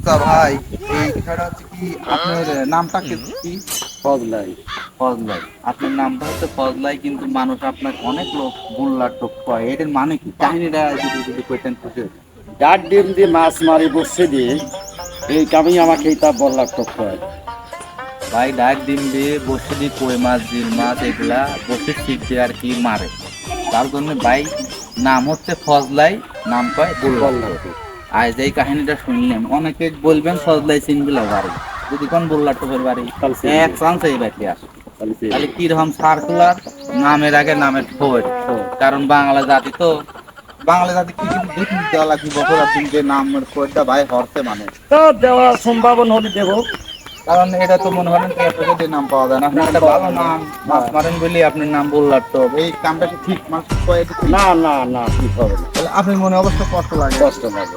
আচ্ছা ভাই, এই বিষয়টা হচ্ছে কি, আপনার নামটা কি? ফজলাই। ফজলাই। আপনার নামটা হচ্ছে ফজলাই, কিন্তু মানুষ আপনাকে অনেক লোক গোল্লার টোপ কয়, এটার মানে কি? কাহিনীটা যদি কইতেন খুশি হইতাম। ডাক ডিম দিয়ে মাছ মারি বসে দিয়ে এই কামি আমাকে তা বললার টক্কর। ভাই ডাক ডিম দিয়ে বসে দিয়ে কই মাছ, জিল মাছ এগুলা বসে ছিপ দিয়ে আর কি মারে, তার জন্য ভাই নাম হচ্ছে ফজলাই, নাম কয় গোল্লার টোপ। আজ এই কাহিনীটা শুনলেন, অনেকে বলবেন ফজলাই সিনগুলা বাড়ি, যদি কোন গোল্লার টোপের বাড়ি এক চান্স এই বাড়ি আসে, তাহলে কিরকম সার্কুলার, নামের আগে নামের ঠোঁট। কারণ বাংলা জাতি তো, বাংলা জাতি কি কিন্তু দেখুন দেওয়া লাগবে বছর আপনি যে নামের ঠোঁটটা ভাই হরতে মানে, তো দেওয়া সম্ভাবনা হলে দেব। কারণ এটা তো মনে করেন যে নাম পাওয়া যায় না, আপনার একটা ভালো নাম, মাছ মারেন বলি আপনার নাম বললার তো, এই কামটা কি ঠিক? মাছ কয়েক না না না, ঠিক হবে না, তাহলে আপনার মনে অবশ্য কষ্ট লাগে। কষ্ট লাগে।